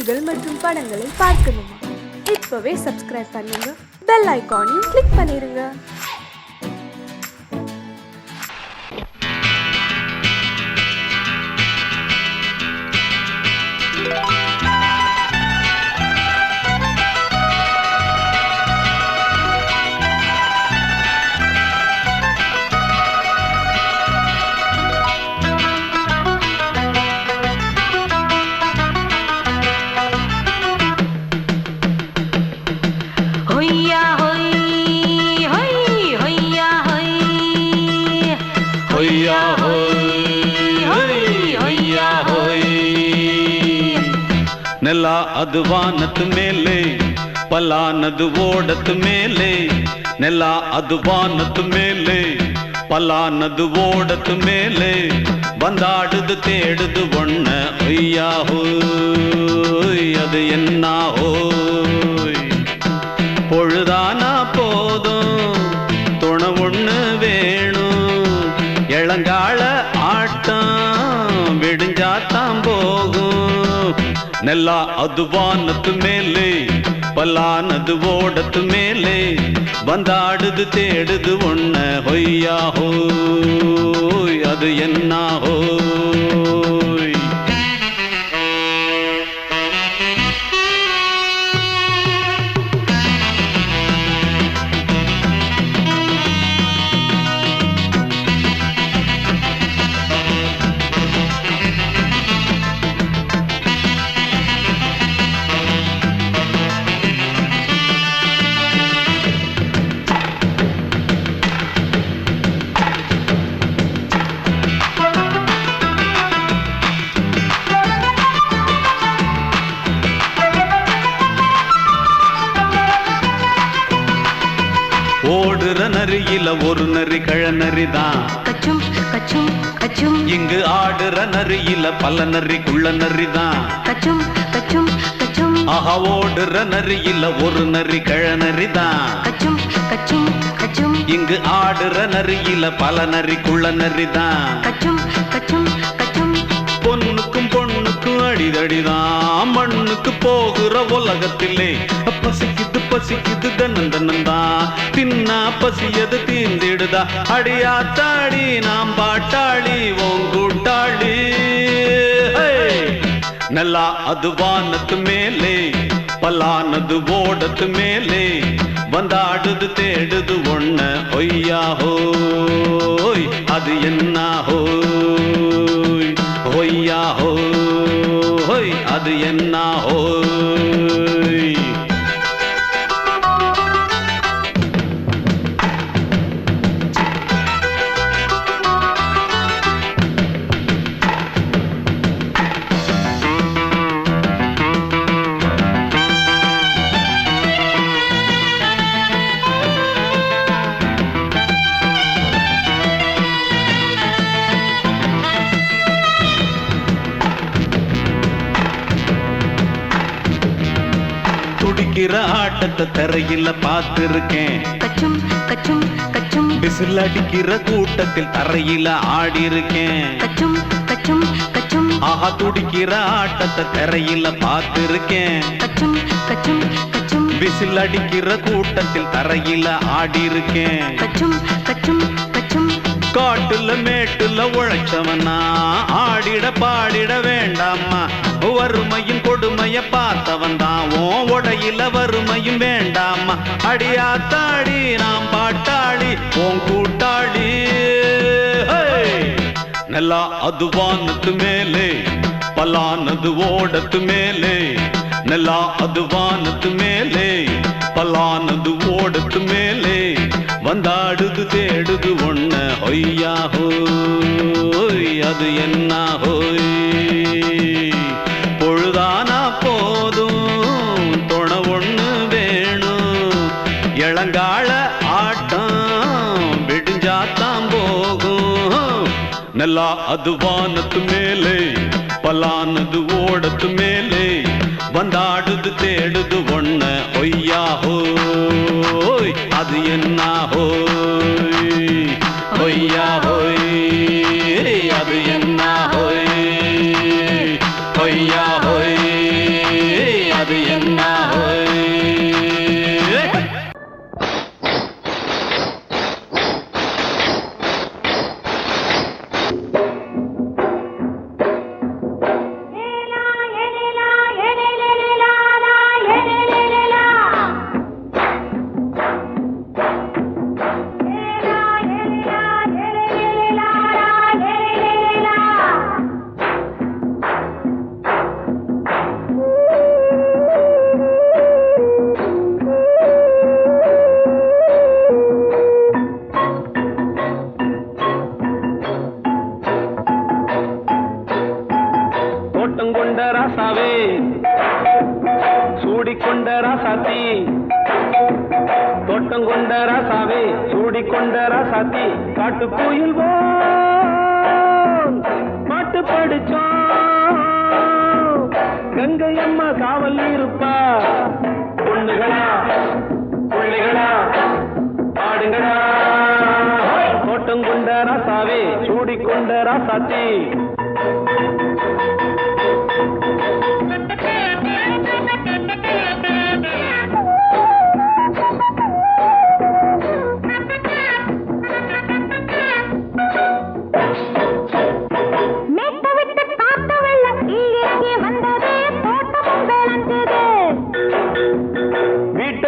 செய்திகள் மற்றும் படங்களை பார்க்கணுமா? இப்பவே சப்ஸ்கிரைப் பண்ணுங்க, பெல் ஐகானையும் கிளிக் பண்ணிருங்க. ನೆಲ ಅದು ವಾನದ ಮೇಲೆ, ಪಲಾನದು ಓಡದ ಮೇಲೆ. ನೆಲ ಅದು ವಾನದ ಮೇಲೆ, ಪಲಾನದು ಓಡದ ಮೇಲೆ. ಬಂದಾಡುದು தேடுது ஒண்ண ஒய்யா ஹோய், அது என்ன ஹோய். பொழுதானா போதும் துணை ஒண்ணு வேணும். இளங்கால ஆட்டம் விடிஞ்சாத்தான் போகும். ನೆಲ ಅದು ವಾನದ ಮೇಲೆ, ಪಲಾನದು ಓಡದ ಮೇಲೆ. ಬಂದಾಡುದು தேடுது ஒண்ண ஒய்யா ஹோய், அது என்ன ஹோய். ஓடுற நரியில ஒரு நரி கழநரிதான். கச்சும் கச்சும் கச்சும். இங்கு ஆடுற நரியில பல நரி குள்ள நரிதான். கச்சும் கச்சும் கச்சும். ஆஹா, ஓடுற நரியில ஒரு நரி கழநரிதான். கச்சும் கச்சும் கச்சும். இங்கு ஆடுற நரியில பல நரி குள்ள நரிதான். கச்சும் கச்சும் கச்சும். பொண்ணுக்கும் பொண்ணுக்கும் அடிதடிதான். மண்ணுக்கு போகிற உலகத்திலே பசிக்குது பசிக்குது தன்னந்தனந்தான். தின்னா பசியது தீந்திடுதா. அடியாத்தாடி நாம் பாட்டாளி ஓங்கூட்டாளி. ನೆಲ ಅದು ವಾನದ ಮೇಲೆ, ಪಲಾನದು ಓಡದ ಮೇಲೆ. ಬಂದಾಡುದು தேடுது ஒண்ண ஒய்யா ஹோய், அது என்ன ஹோய். ஒய்யா ஹோய், அது என்ன ஹோய். துடிக்கிற ஆட்டத்தை தரையில பார்த்திருக்கேன். கச்சும் கச்சும் கச்சும். விசில் அடிக்கிற கூட்டத்தில் தரையில ஆடி இருக்கேன். கச்சும் கச்சும் கச்சும். ஆஹா, துடிக்கிற ஆட்டத்தை தரையில பார்த்திருக்கேன். கச்சும் கச்சும் கச்சும். விசில் அடிக்கிற கூட்டத்தில் தரையில ஆடி இருக்கேன். கச்சும் கச்சும் கச்சும். காட்டுல மேட்டுல உழைச்சவனா ஆடிட பாடிட வேண்டாமா. வறுமையும் கொடுமைய பார்த்தவன் தான் உடையில வறுமையும் வேண்டாமா. அடியாத்தாடி நாம் பாட்டாளி ஓன் கூட்டாளி. ನೆಲ ಅದು ವಾನದ ಮೇಲೆ, ಪಲಾನದು ಓಡದ ಮೇಲೆ. ನೆಲ ಅದು ವಾನದ ಮೇಲೆ, ಪಲಾನದು ಓಡದ ಮೇಲೆ. வந்தாடுது தேடுது ஒண்ண ஒய்யா ஹோய், அது என்ன ஹோய். பொழுதானா போதும் துணை ஒண்ணு வேணும். இளங்கால ஆட்டம் விடிஞ்சாத்தான் போகும். ನೆಲ ಅದು ವಾನದ ಮೇಲೆ, ಪಲಾನದು ಓಡದ ಮೇಲೆ. ಬಂದಾಡುದು தேடுது ஒண்ண ஒய்யா ஹோய், அது என்ன ஹோய். ஒய்யா ஹோய், அது என்ன ஹோய். ஒய்யா ஹோய். சூடிக்கொண்ட ராசாத்தி தோட்டம் கொண்ட ராசாவே சூடிக்கொண்ட ராசாத்தி காட்டு கோயில் பாட்டு படிச்சோம் கங்கை அம்மா காவல் இருப்பா பொண்ணுகளா பிள்ளைகளா ஆடுங்களா தோட்டம் கொண்ட ராசாவே சூடிக்கொண்ட ராசாத்தி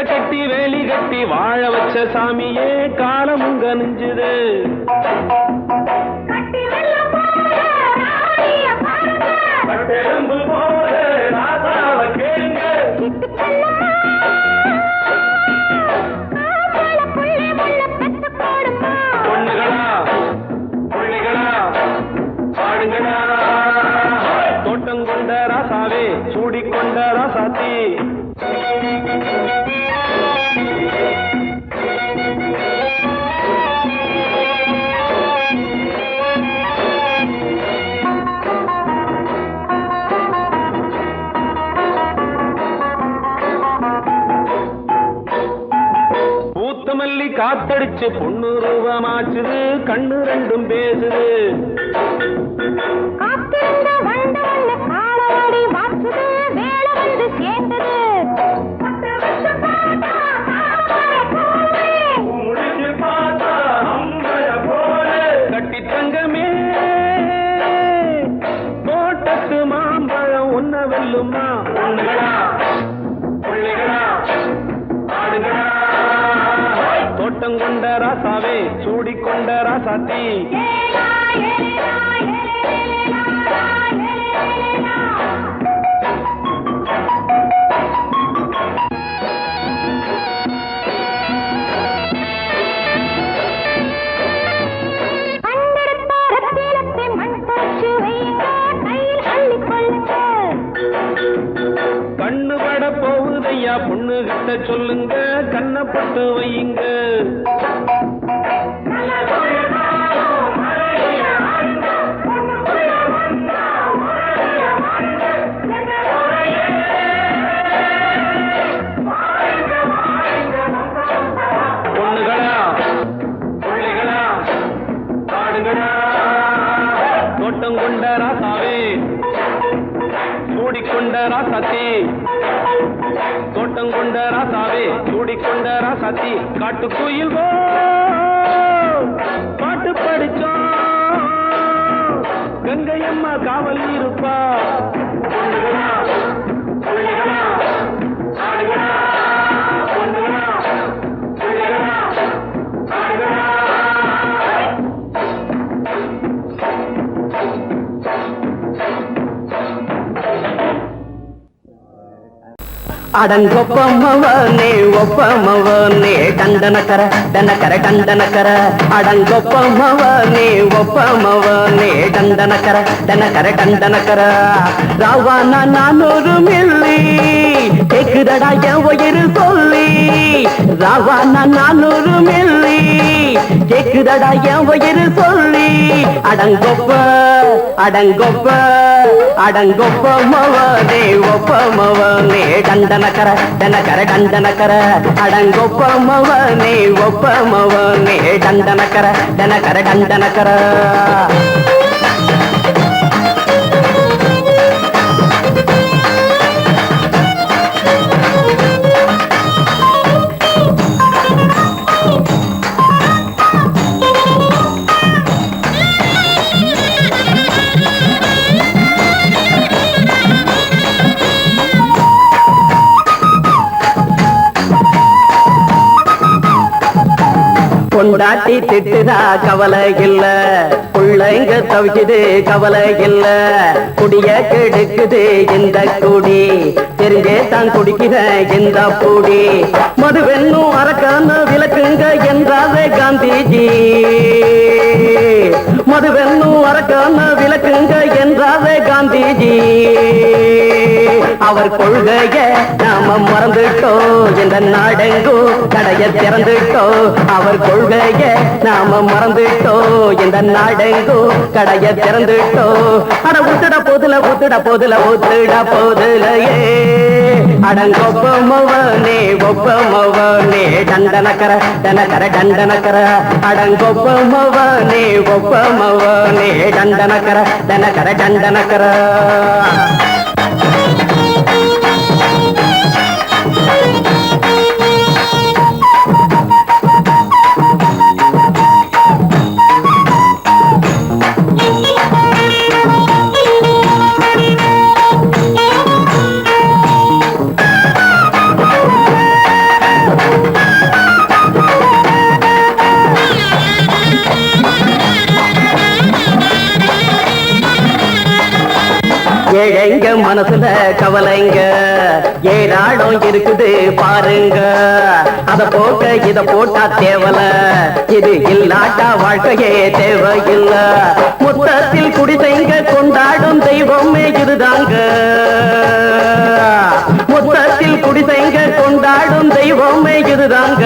கட்டி வேலி கட்டி வாழ வச்ச சாமியே காலமும் கனிஞ்சுது பொண்ணுகளா பிள்ளைகளா பாடுங்களா தோட்டம் கொண்ட ராசாவே சூடிக்கொண்ட ராசாத்தி பூத்தமல்லி காத்தடிச்சு பொண்ணு ரூபமாச்சுது கண்ணு ரெண்டும் பேசுது கட்டி தங்கமே தோட்டத்து மாம்பழம் உன்ன வெல்லுமா பொண்ணுகளா பிள்ளைகளா ஆடுகளா தோட்டம் கொண்ட ராசாவே சூடிக்கொண்ட ராசாத்தி கண்ணு பட போகுதையா பொண்ணு கிட்ட சொல்லுங்க கண்ணப்பட்டு வையுங்க பொண்ணுகளா பிள்ளைகளா பாடுங்களா தோட்டம் கொண்ட ராசாவே சூடிக்கொண்ட ராசாத்தி தோட்டம் கொண்ட ராசாவே சூடிக்கொண்ட ராசாத்தி காட்டு கோயில் பாட்டு படிச்சோம் கங்கை அம்மா காவல் இருப்பா பொண்ணுகளா பிள்ளைகளா ஆடுகளா பொண்ணுகளா பிள்ளைகளா ஆடுகளா அடங்கொப்பமவனே ஒப்பமவனே டண்டனக்கர டனக்கர டண்டனக்கர அடங்கொப்பமவனே ஒப்பமவனே டண்டனக்கர டனக்கர டண்டனக்கர ராவானா 400 மில்லி கேக்குதடா என் உயிர் சொல்லி ராவானா 400 மில்லி கேக்குதடா என் உயிர் சொல்லி அடங்கொப்ப அடங்கொப்ப அடங்கொப்பமவனே ஒப்பமவனே டண்டனக்கர டனக்கர டண்டனக்கர அடங்கொப்பமவனே ஒப்பமவனே டண்டனக்கர டனக்கர டண்டனக்கர பொண்டாட்டி திட்டுதா கவலை இல்ல புள்ளைங்க தவிக்குது கவலை இல்ல குடிய கெடுக்குது இந்த குடி தெரிஞ்சே தான் குடிக்கிற இந்த பூடி மதுவென்னும் அரக்கான விளக்குங்க என்றாரே காந்திஜி மதுவென்னும் அரக்கான விளக்குங்க என்றாரே காந்திஜி அவர் கொள்கைய நாம மறந்துட்டோம் இந்த நாடெங்கும் கடைய திறந்துட்டோம் அவர் கொள்கைய நாம மறந்துட்டோம் இந்த நாடெங்கும் கடைய திறந்துட்டோம் அட ஊத்துட போதுல ஊத்துட போதுல ஊத்துட போதுலையே அடங்கொப்பமவனே ஒப்பமவனே டண்டனக்கர டனக்கர டண்டனக்கர அடங்கொப்பமவனே ஒப்பமவனே டண்டனக்கர டனக்கர டண்டனக்கர ஏழைங்க மனசுல கவலைங்க ஏராளம் இருக்குது பாருங்க அத போட்ட இத போட்டா தேவல இது இல்லாட்டா வாழ்க்கையே தேவையில்ல மொத்தத்தில் குடிசைங்க கொண்டாடும் தெய்வமே இதுதாங்க மொத்தத்தில் குடிசைங்க கொண்டாடும் தெய்வமே இதுதாங்க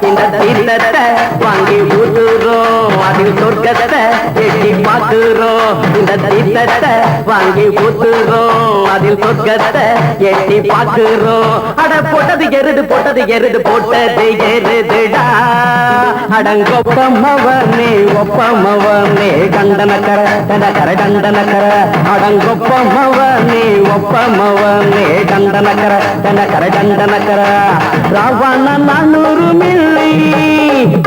இந்த தீர்த்தத்தை வாங்கி ஊத்துறோம் அதில் சொர்க்கத்தை எட்டி பார்க்கிறோம் இந்த தீர்த்தத்தை வாங்கி ஊத்துறோம் அதில் சொர்க்கத்தை எட்டி பார்க்கிறோம் அட போட்டது எருது போட்டது எருதுடா அடங்கொப்பமவனே ஒப்பமவனே கண்டனக்கர டனக்கர டண்டனக்கர அடங்கொப்பமவனே ஒப்பமவனே கண்டனக்கர டனக்கர டண்டனக்கர ராவண 400 மில்லி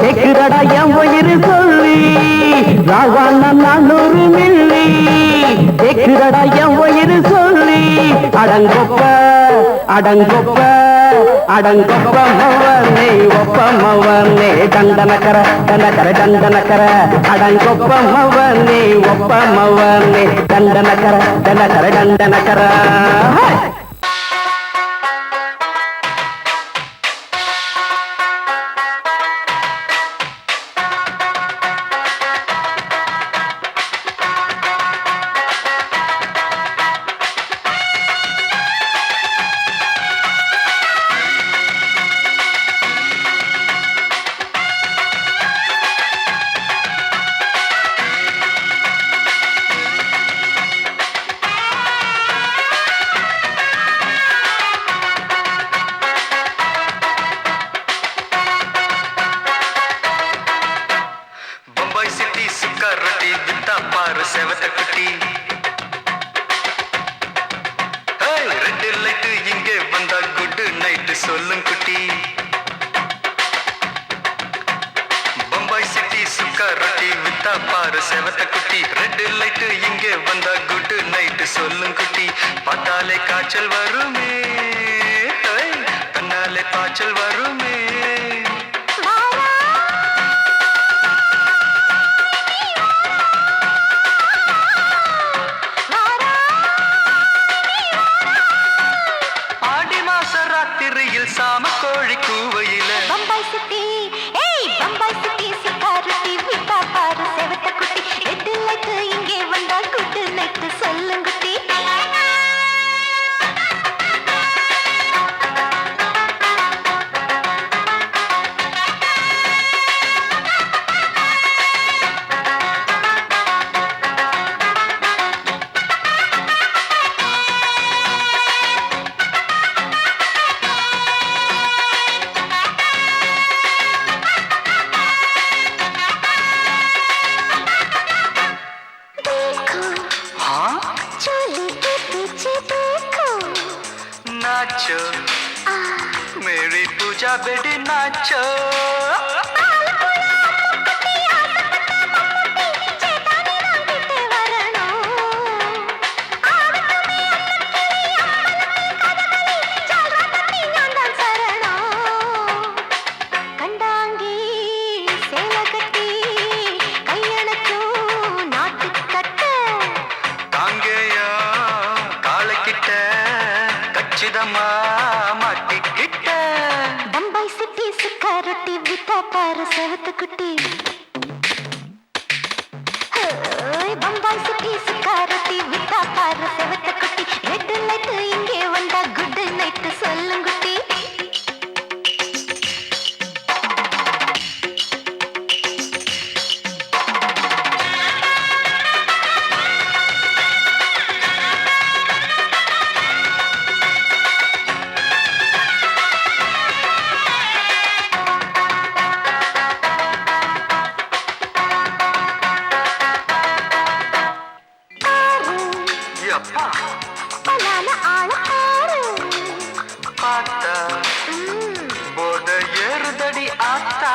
கேக்குறடா என் உயிர் சொல்லி ராவண 400 மில்லி கேக்குறடா என் உயிர் சொல்லி அடங்கொப்ப அடங்கொப்ப அடங்கொப்பமவனே ஒப்பமவனே டண்டனக்கர டனக்கர டண்டனக்கர அடங்கொப்பமவனே ஒப்பமவனே டண்டனக்கர டனக்கர டண்டனக்கர சொல்லும் குட்டி பம்பாய் சிட்டி சுக்கா ரொட்டி வித்தா பாரு செவத்த குட்டி ரெட் லைட் இங்கே வந்தா குட் நைட் சொல்லும் குட்டி பார்த்தாலே காய்ச்சல் வருமே தன்னாலே காய்ச்சல் வருமே சாம கோழி கூவையில பம்பாய் சிட்டி ஏய் பம்பாய் சிட்டி சிக்காரத்தி விட்டா பாரு செவத்த குட்டி ரெட் லைட் இங்கே வந்தா குட் நைட் சொல்லுங்குட்டி नाचो मेरी पूजा बेटी नाचो பம்பாய் சிட்டி சிக்காரத்தி விட்டா பாரு செவத்த குட்டி பம்பாய் சிட்டி சிக்காரத்தி விட்டா பாரு செவத்த குட்டி மேல ஆள பாரு பார்த்தா போத ஏறுதடி ஆத்தா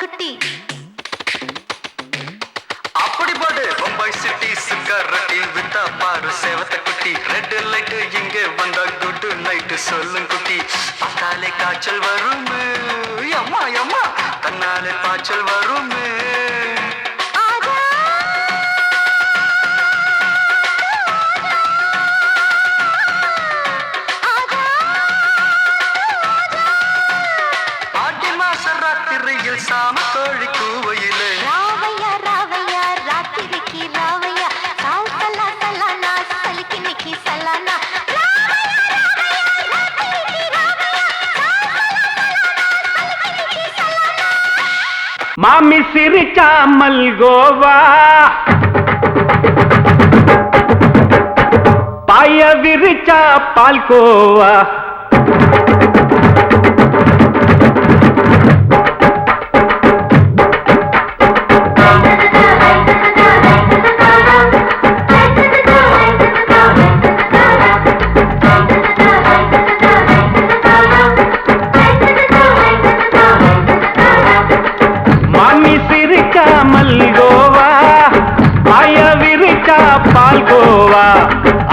குட்டி அப்படி போடு பம்பாய் சிட்டி சுக்கரட்டி வித்தா பாரு சேவத்த குட்டி ரெட் லைட் இங்கே வந்தா குட் நைட் சொல்லும் குட்டி பார்த்தாலே காய்ச்சல் வருமே அம்மா அம்மா தன்னாலே பாய்ச்சல் வருமே சாம கோழி கூவையிலே ராவையா ராவையா ராத்திரிக்கு ராவையா சால் சலா சலானா சலிக்கு நிக்கி சலானா மாமி சிரிச்சா மல்கோவா பாய விரிச்சா பால்கோவா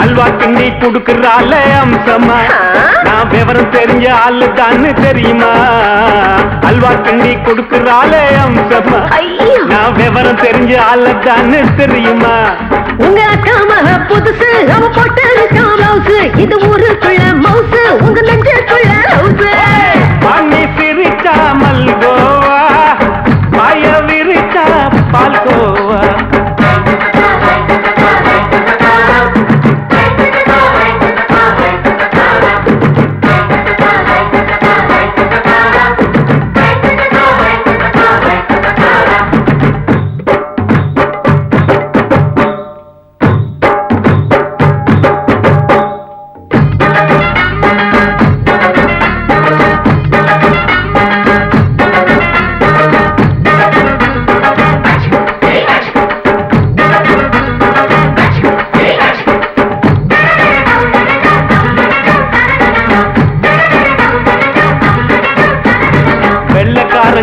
அல்வா கிண்டி குடுக்கறால அம்சமா நான் விவரம் தெரிஞ்ச ஆளு தான்னு தெரியுமா அல்வா கிண்டி குடுக்கறால அம்சமா நான் விவரம் தெரிஞ்ச ஆளு தான்னு தெரியுமா உங்க அக்கா மக புதுசு அவ போட்டு ப்ளவுஸ் இது ஊருக்குள்ள மவுசு உங்க நெஞ்சுக்குள்ள ஹவுஸ் பண்ணி சிரிச்சா மல்கோவா பாய விரிச்சா பால்கோவா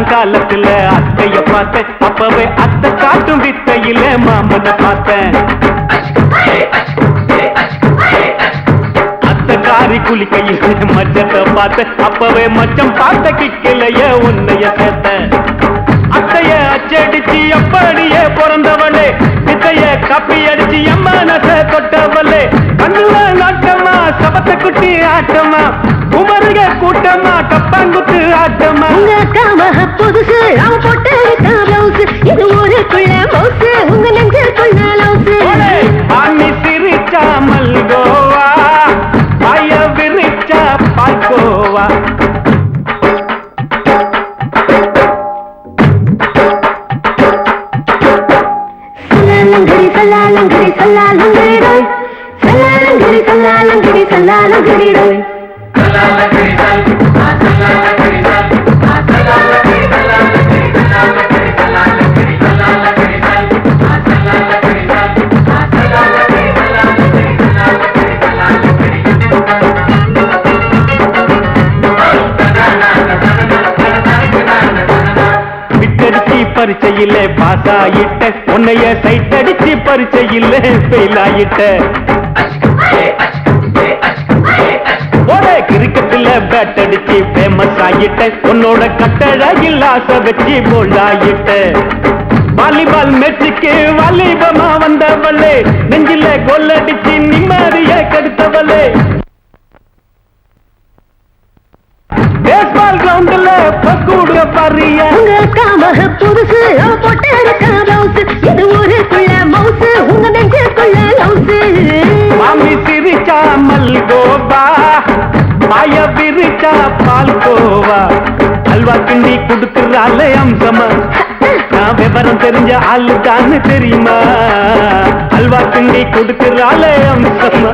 காலத்துல அத்தைய பார்த்தேன் அப்பவே அத்தை காட்டும் வித்தையில மாமனை பார்த்தேன் அத்தை காரி குளிக்கையில மச்சத்தை பார்த்தேன் அப்பவே மச்சம் பார்த்த கிக்கலைய உன்னைய சேர்த்த அத்தைய அச்சடிச்சு அப்படியே பிறந்தவளே வித்தைய கப்பி அடிச்சு எம்மனச தொட்டவளே கண்ணுல நாட்டமா சபத்த குட்டி ஆட்டமா குமருக கூட்டமா கப்பாங்குத்து ஆட்டமா உங்க அக்கா மக புதுசு அவ போட்டு ப்ளவுஸ் இது ஊருக்குள்ள மவுசு உங்க நெஞ்சுக்குள்ள லவுஸ் பாணி சிரிச்சா மல்கோவா பாய விரிச்சா பால்கோவா சல்லாலங்கடி சல்லாலங்கடி சல்லாலங்கடி சல்லாலங்கடி சல்லாலங்கடி சல்லாலங்கடி விட்டடிச்சு பரிச்சையில பாஸ் ஆயிட்ட உன்னைய சைட் அடிச்சு பரிச்சையில ஃபெயில் ஆயிட்ட கிரிக்கெட்ல பேட் அடிச்சு ஃபேமஸ் ஆயிட்ட உன்னோட கட்டழகில் ஆசை வச்சு போல்ட் ஆயிட்ட வாலிபால் மேட்சுக்கு வாலிபமா வந்தவளே நெஞ்சில கோல் அடிச்சு நிம்மதிய கெடுத்தவளே பேஸ்பால் கிரவுண்ட்ல பக்கூட பாரியா உங்க அக்கா மக புதுசு அவ போட்டு ப்ளவுஸ் இது ஊருக்குள்ள மவுசு உங்க நெஞ்சுக்குள்ள லவுஸ் மாமி சிரிச்சா மல்கோவா பாய விரிச்சா பால்கோவா அல்வா கிண்டி கொடுக்கறாள் அம்சமா நான் விவரம் தெரிஞ்ச ஆளுதான்னு தெரியுமா அல்வா கிண்டி கொடுக்கறாள் அம்சமா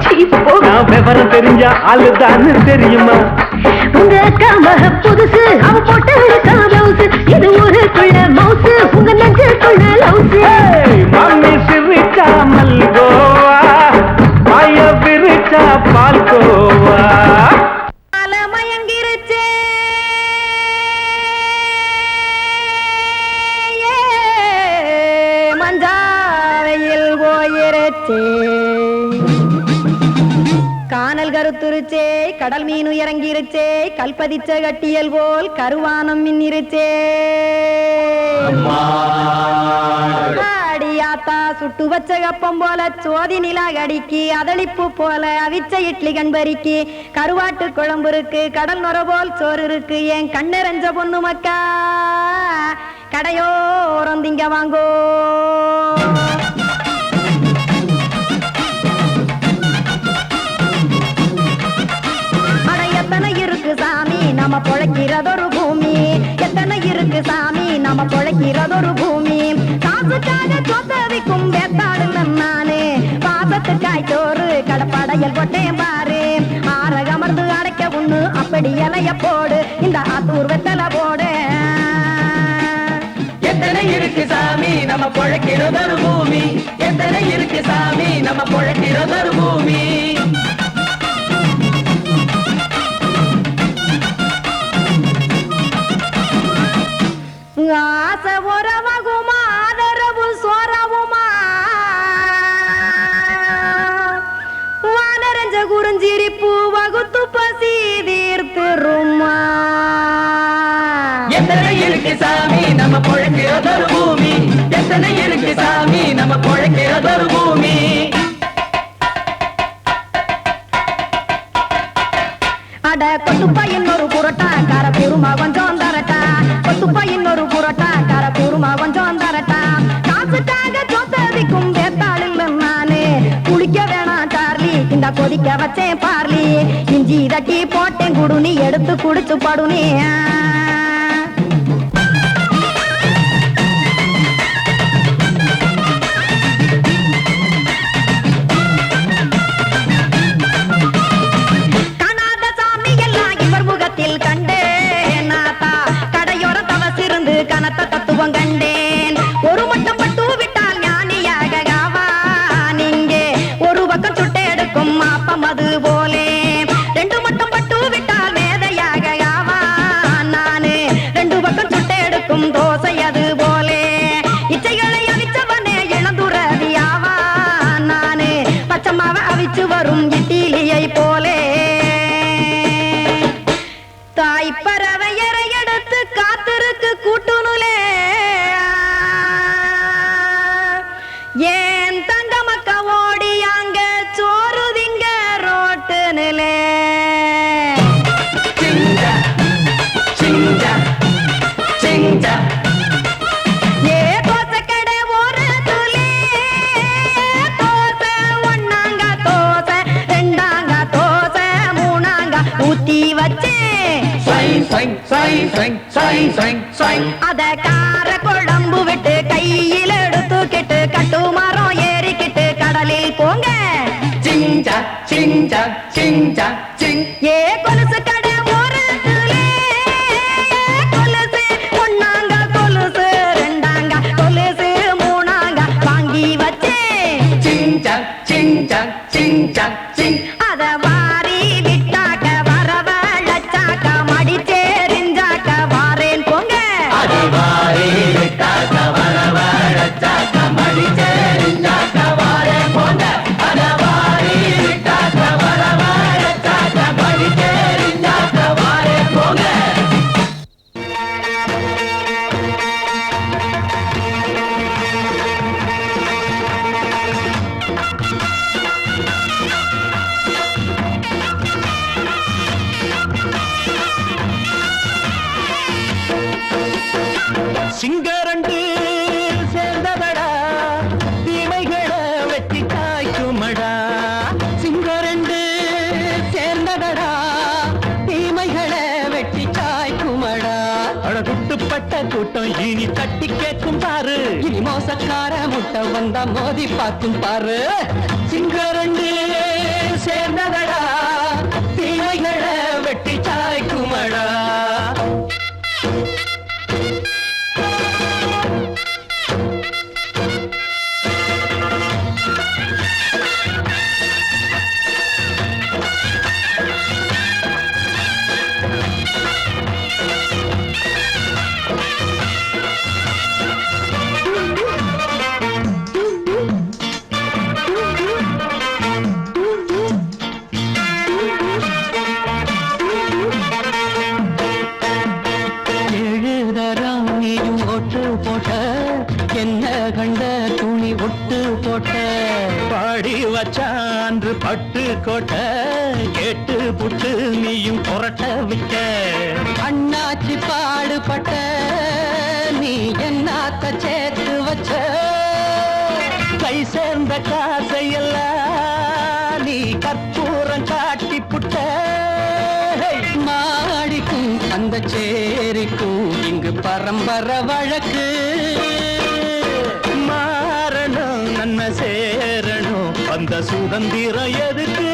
நான் விவரம் தெரிஞ்ச ஆளுதான்னு தெரியுமா உங்க அக்கா மக புதுசு அவ போட்டு பிளவுஸ் இது ஊருக்குள்ள மவுசு உங்க நெஞ்சுக்குள்ள லவுஸ் மாமி சிரிச்சா மல்கோவா பாய விரிச்சா பால்கோவா மயங்கிருச்சே மஞ்சாவையில் போயிருச்சே கானல் கருத்துருச்சே கடல் மீன் இறங்கிருச்சே கல்பதிச்ச கட்டியல் போல் கருவானம் மின்னிருச்சே ஆடியாத்தா சுட்டு வச்ச கப்பம் போல சோதி நிலா கடிக்கு அதளிப்பு போல அவிச்ச இட்லி கண்பறிக்கு கருவாட்டு குழம்பு இருக்கு கடல் நுர போல் சோறு இருக்கு என் கண்ணெரஞ்ச பொண்ணு மக்கா கடையோரம் திங்க வாங்கோ எத்தனை இருக்கு சாமி நம்ம பொழைக்கிறதொரு பூமி எத்தனை இருக்கு சாமி நம்ம பொழைக்கிறதொரு பூமி காசுக்காக சொத்தவிக்கும் வேத்தாடு நானு பாசத்துக்காய் சோறு கடப்படையல் போட்டேன் பாரு ஆரகமர்ந்து அடைக்க ஒண்ணு அப்படி இலைய போடு இந்த ஆத்தூர் வெத்தலை போடு எத்தனை இருக்கு சாமி நம்ம பொழைக்கிறதொரு பூமி எத்தனை இருக்கு சாமி நம்ம பொழைக்கிறதொரு பூமி ஆசை உறவகுமா ஆதரவு சோறவுமா வானரஞ்ச குறிஞ்சிரிப்பு வகுத்து பசி தீர்த்துருமா எத்தனை இருக்கு சாமி நம்ம பொழைக்கிறதொரு பூமி எத்தனை இருக்கு சாமி நம்ம பொழைக்கிறதொரு பூமி அட கொத்துப்பா இன்னொரு புரோட்டா கார பெருமா கொஞ்சம் தரட்டா கொத்துப்பா இன்னொரு புரோட்டா கார பெருமா கொஞ்சம் தரட்டா காசுக்காக சொத்ததிக்கும் வேத்தாளில் நானு குளிக்க வேணாம் சார்லி இந்த கொதிக்க வச்சேன் பார்லி இஞ்சி தட்டி போட்டேன் குடுனி எடுத்து குடிச்சு படுனி கனத்த தத்துவம் கண்டேன் ஒரு மட்டம் பட்டு விட்டால் ஞானியாக நீங்கே ஒரு பக்கம் சுட்டு எடுக்கும் மாப்பம் அது போலே ரெண்டு மட்டம் பட்டு விட்டால் மேதையாக நானு ரெண்டு பக்கம் சுட்டு எடுக்கும் தோசை அது போலே இச்சைகளை அவிச்சவனே இளந்துறவியாவா நானு பச்சமாவ அவிச்சு வரும் இட்டிலியை போலே தாய் பறவையரை எடுத்து காத்திருக்கு கூட்டுனுலே ஏன் தங்க மக்க ஓடி அங்க சோறுதிங்க ரோட்டு நிலே ஏ தோசை கடை ஒரு துளி தோசை ஒன்னாங்க தோசை ரெண்டாங்க தோசை மூணாங்க ஊத்தி வச்சே அத கார குழம்பு விட்டு கையில் எடுத்துக்கிட்டு கட்டுமரம் ஏறிக்கிட்டு கடலில் போங்க ஏ கொலுசு கடை ஓரத்திலே கொலுசு ஒன்னாங்க கொலுசு ரெண்டாங்க கொலுசு மூணாங்க வாங்கி வச்சேன் அத வாரி விட்டாக்க வரவழைச்சாக்க மடிச்சேரிஞ்சாக்க வாரேன் போங்க கூட்டம் இனி தட்டி கேட்கும் பாரு. இனி மோசக்கார முட்டை வந்தா மோதி பார்க்கும் பாரு. சிங்கரண்டு சேர்ந்ததடா, தீமைகளை வெட்டி சாய்க்குமடா. என்ன கண்ட துணி ஒட்டு போட்ட பாடி வச்சான்று பட்டு கோட்ட கேட்டு புட்டு நீயும் புரட்ட விட்ட. அண்ணாச்சி பாடுபட்ட நீ என்னாத்த சேர்த்து வச்ச. கை சேர்ந்த காசையெல்லாம் நீ கற்பூரம் காட்டி புட்ட. மாடிக்கும் அந்த சேரிக்கும் இங்கு பரம்பரை வழக்கு. மாறணும் நன்மை சேரணும் அந்த சுதந்திரம் எதுக்கு?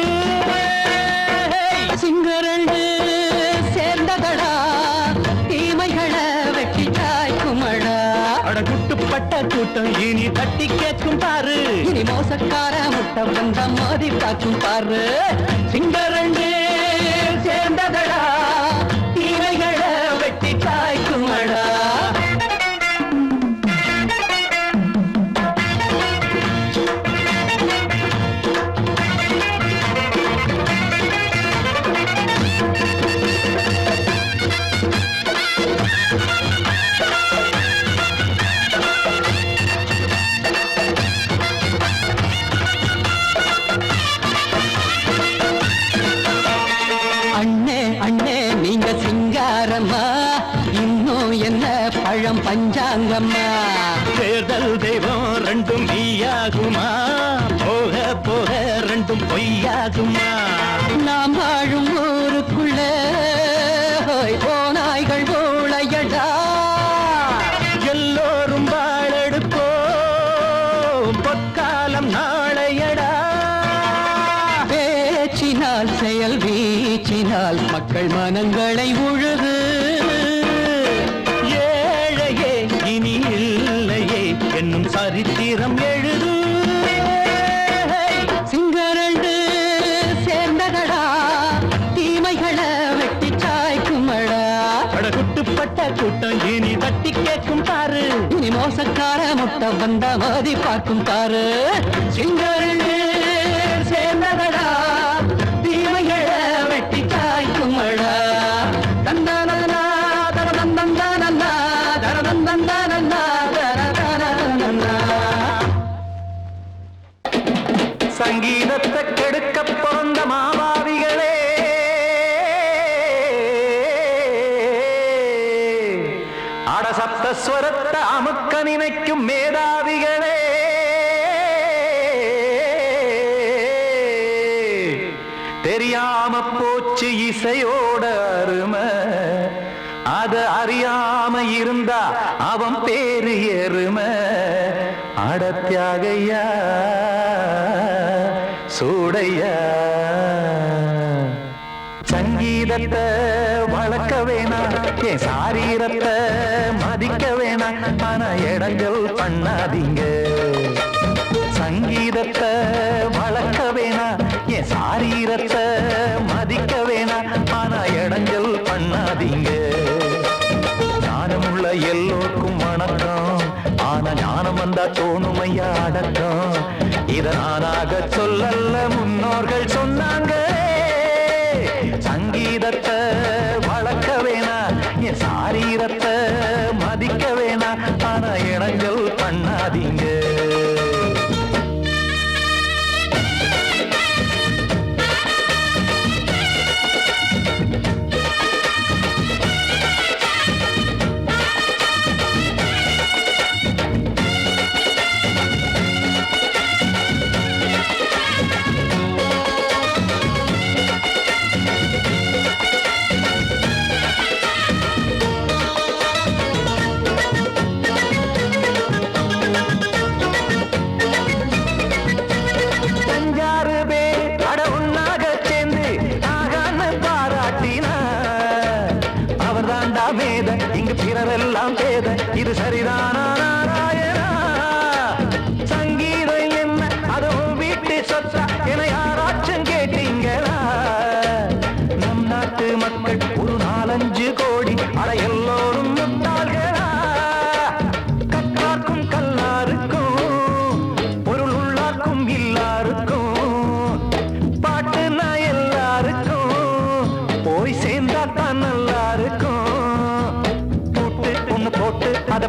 சிங்கரண்டு சேர்ந்ததடா, தீமைகளை வெட்டி சாய்க்குமடா. அடகுட்டுப்பட்ட கூட்டம் இனி தட்டி கேட்கும் பாரு. இனி மோசக்கார முட்டை வந்த மோதி பார்க்கும் பாரு. சிங்கரண்டு சேர்ந்ததடா, தீமைகளை வெட்டி சாய்க்குமடா. இன்னும் என்ன பழம் பஞ்சாங்கம்மா. தேர்தல் தெய்வம் ரெண்டும் மெய்யாகுமா, போக போக ரெண்டும் பொய்யாகுமா. நாம் வாழும் ஊருக்குள்ள போனாய்கள் ஊழையடா. எல்லோரும் வாழெடுப்போம் பொற்காலம் நாளையடா. பேச்சினால் செயல் வீச்சினால் மக்கள் மனங்களை உழுது. ஏழையே இனி இல்லையே என்னும் சரித்திரம் எழுது. சிங்கரண்டு சேர்ந்ததடா, தீமைகளை வெட்டி சாய்க்குமடா. அடகுட்டுப்பட்ட கூட்டம் இனி தட்டி கேட்கும் பாரு. இனி மோசக்கார முட்டை வந்த மோதி பார்க்கும் பாரு. சிங்கரண்டு சேர்ந்ததடா, தீமைகளை வெட்டி சாய்க்குமடா. தந்தனனா தரதந்தந்தனனா தரதந்தந்தனனா தரதந்தனனா. சங்கீதத்தை கெடுக்க பிறந்த மாவாவிகளே, அடசப்தஸ்வரத்தை அமுக்க நினைக்கும் மேதாவிகளே, தெரியாம போச்சு இசையோட அருமை. அத அறியாம இருந்தா அவன் பேரு எருமை. அடத்தியாகையா சூடையா. சங்கீதத்தை வளர்க்க வேணாம், என் சாரீரத்தை மதிக்க வேணாம், ஆனா இடங்கள் பண்ணாதீங்க. சங்கீதத்தை வளர்க்க வேணாம், என் சாரீரத்தை மதிக்க வேணாம், ஆனா இடங்கள் பண்ணாதீங்க. ஞானமுள்ள எல்லோருக்கும் வணக்கம், ஆனா ஞானம் வந்தா தோணுமையா அடக்கம். இத நானாக சொல்லல்ல முன்னோர்கள் சொன்னாங்க. சங்கீதத்தை வளர்க்க வேணாம், என் சாரீரத்தை மதிக்க வேணாம், ஆனா இடங்கள் பண்ணாதீங்க.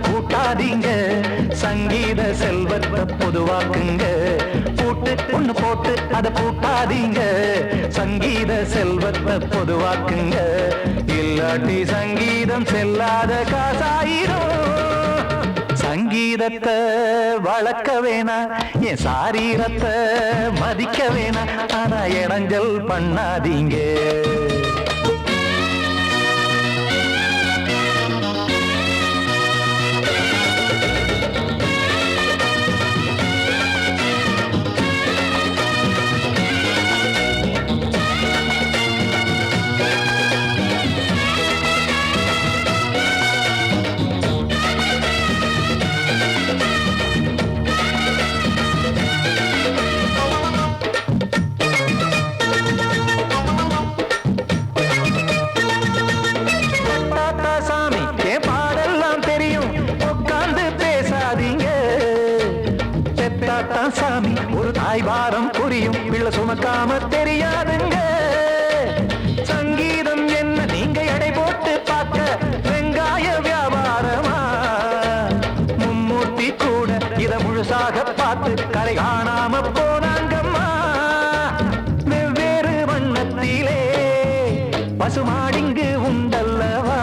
பூட்டாதீங்க சங்கீத செல்வத்தை பொதுவாக்குங்க பூட்டு ஒண்ணு போட்டு அதை பூட்டாதீங்க சங்கீத செல்வத்தை பொதுவாக்குங்க இல்லாட்டி சங்கீதம் செல்லாத காசாயிரும் சங்கீதத்தை வளர்க்க வேணா என் சாரீரத்தை மதிக்க வேணா ஆனா இடைஞ்சல் பண்ணாதீங்க சாமி ஒரு தாய் பாரம் புரியும் பிள்ளை சுமக்காம தெரியாதுங்க சங்கீதம் என்ன நீங்க எடை போட்டு பார்க்க வெங்காய வியாபாரமா மும்மூர்த்தி கூட இத முழுசாக பார்த்து கரை காணாம போனாங்கம்மா வெவ்வேறு வண்ணத்திலே பசுமாடிங்கு உண்டல்லவா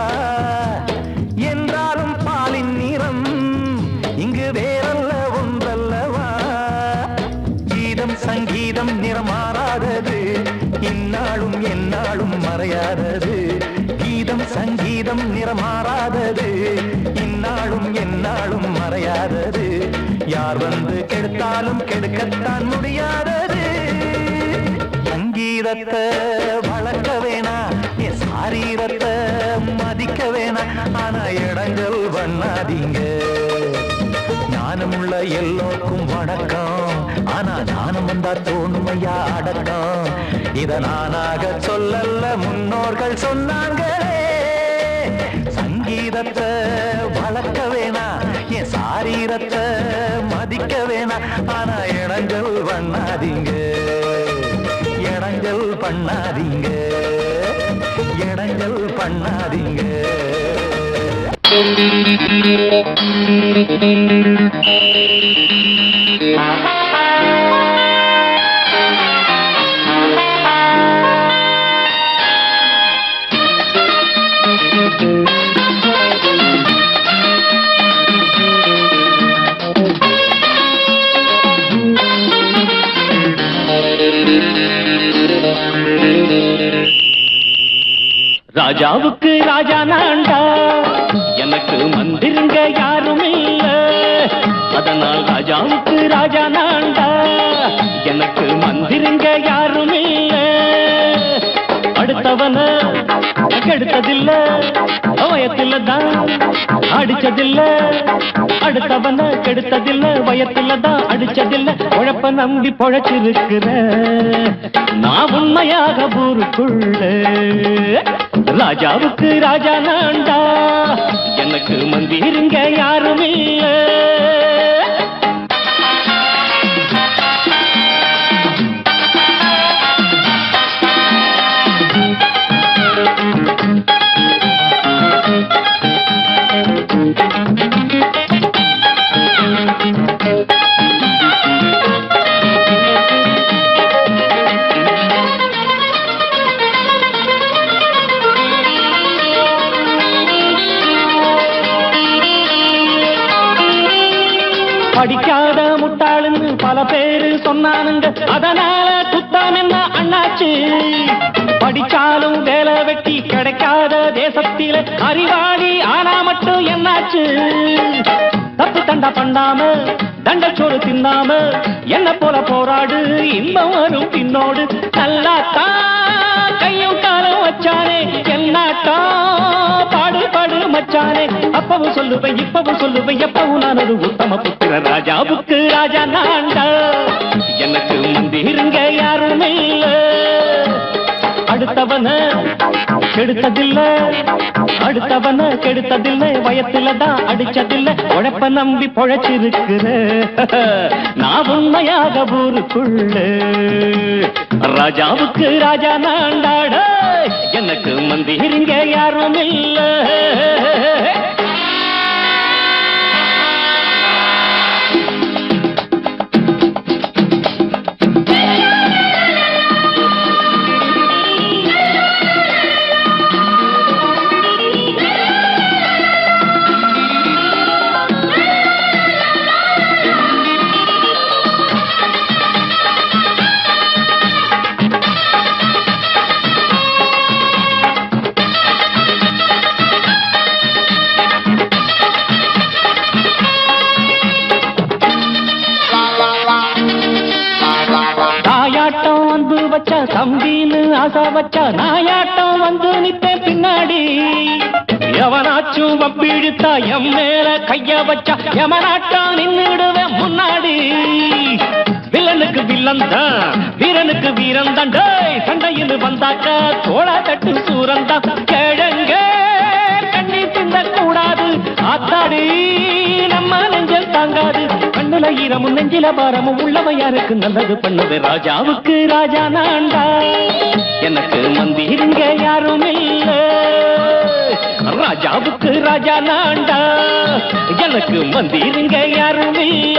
என்றாலும் பாலின் நிறம் இங்கு வேறல்ல ஒன்றல்லவா சங்கீதம் நிறமாறாதது இந்நாளும் எந்நாளும் மறையாதது கீதம் சங்கீதம் நிறமாறாதது இந்நாளும் எந்நாளும் மறையாதது யார் வந்து கெடுத்தாலும் கெடுக்கத்தான் முடியாதது சங்கீதத்தை வளர்க்க வேணா என் சாரீரத்தை மதிக்க வேணா ஆனா இடங்கள் பண்ணாதீங்க ஞானமுள்ள எல்லோருக்கும் வணக்கம் ஆனா ஞானம் வந்தா தோணுமையா அடக்கம் இத நானாக சொல்லல்ல முன்னோர்கள் சொன்னாங்களே சங்கீதத்தை வளர்க்க வேணா என் சாரீரத்தை மதிக்க வேணா ஆனா இடங்கள் பண்ணாதீங்க இடங்கள் பண்ணாதீங்க இடங்கள் பண்ணாதீங்க ராஜாவுக்கு ராஜா நான்டா எனக்கு மந்திருங்க யாரும் இல்ல அதனால் ராஜாவுக்கு ராஜா நான்டா எனக்கு மந்திருங்க யாரும் இல்ல அடுத்தவன கெடுத்ததில்ல வயத்தில தான் அடிச்சதில்ல அடுத்தவன கெடுத்ததில்ல வயத்தில தான் அடிச்சதில்ல உழப்ப நம்பி பொழைச்சிருக்கிற நான் உண்மையாக ஊருக்குள்ள ராஜாவுக்கு ராஜா நான்டா எனக்கு மந்திருங்க யாரும் இல்ல படிக்காத முட்டாளுன்னு பல பேரு சொன்னானுங்க அதனால குத்தம் என்ன அண்ணாச்சு படிச்சாலும் வேலை வெட்டி கிடைக்காத தேசத்தில அறிவாளி ஆனா மட்டும் என்னாச்சு தப்பு தண்டா பண்ணாம தண்டச்சோறு தின்னாம என்ன போல போராடு இன்பம் வரும் பின்னோடு நல்லாத்தான் கையும் காலம் வச்சானே என்னாட்டா பாடு பாடு மச்சானே அப்பவும் சொல்லுவேன் இப்பவும் சொல்லுவேன் எப்பவும் நான் ஒரு உத்தம புத்திர ராஜாவுக்கு ராஜா நான்டா எனக்கு மந்திருங்க யாருமே இல்ல அடுத்தவன கெடுத்ததில்ல அடுத்தவன கெடுத்ததில்லை வயத்துல தான் அடிச்சதில்லை உழைப்ப நம்பி பொழைச்சிருக்கிற நான் உண்மையாக ஊருக்குள்ள ராஜாவுக்கு ராஜா நான்டாட எனக்கு மந்திருங்க யாரும் இல்ல நீன்னு ஆசா வச்சா நாயாட்டம் வந்து நிப்பேன் பின்னாடி. எவனாச்சும் வம்பிழுத்தா எம் மேல கைய வச்சா எவனாட்டம் நின்னுடுவேன் முன்னாடி. வில்லனுக்கு வில்லன் தான், வீரனுக்கு வீரன் தான். சண்டையில் வந்தாக்க தோள தட்டு சூரன் தான். கிழங்க கண்ணி தின்ன கூடாது ஆத்தாடி, நம்ம நெஞ்சல் தாங்காது. கண்ணுல ஈரமும் நெஞ்சில பாரமும் உள்ளவன் யாருக்கு நல்லது பண்ணுது. ராஜாவுக்கு ராஜா நான்டா, எனக்கு மந்திருங்க யாரும் இல்ல. ராஜாவுக்கு ராஜா நான்டா, எனக்கு மந்திருங்க யாரும் இல்ல.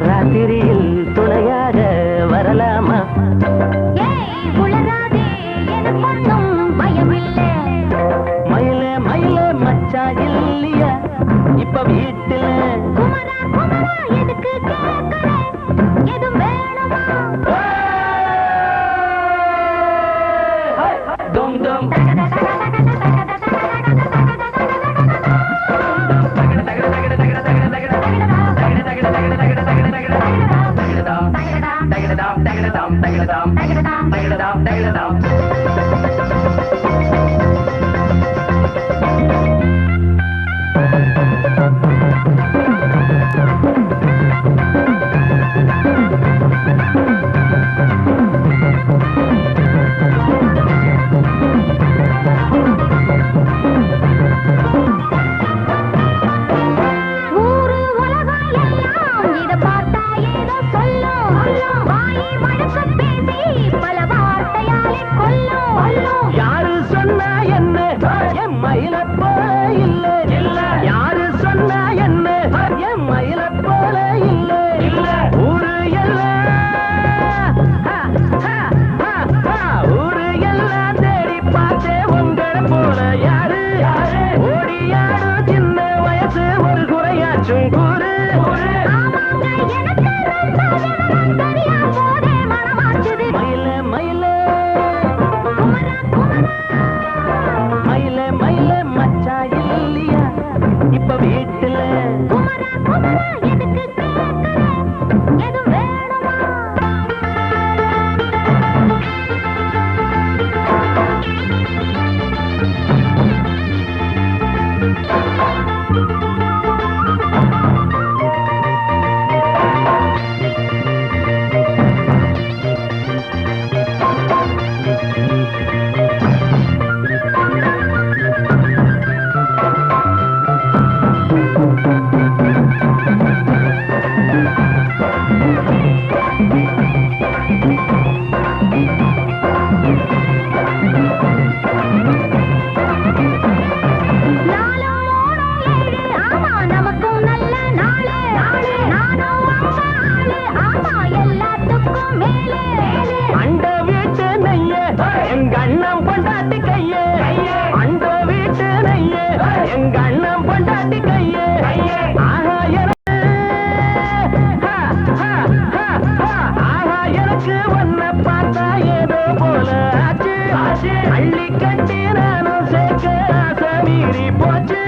ராத்திரியில் துணையாக வரலாமா? மயிலே மயிலே மச்சா இல்லையா இப்ப வீட்டுல? யாரு சொன்னா என்ன என் மயில போல இல்ல இல்ல. யாரு சொன்னா என்ன என் மயில போல இல்ல இல்ல. ஊரு எல்லாம் ஊரு எல்லாம் தேடி பார்த்தே உங்களை போல யாரு. ஓடியாடு சின்ன வயசு ஒரு குறையாச்சும் கூறு. மயில மயில மயிலே மயிலே மச்சா இல்லையா இப்ப வீட்டுல? அண்ட வீட்டு நெய்ய எங்க அண்ணன் பொண்டாட்டி கையே. அண்ட வீட்டு நெய்ய எங்க அண்ணன் பொண்டாட்டி கையே. ஆஹா எனக்கு ஒன்ன பார்த்தா ஏதோ போல ஆச்சு. அள்ளி கட்டி நானும் சேர்க்க ஆசை மீறி போச்சு.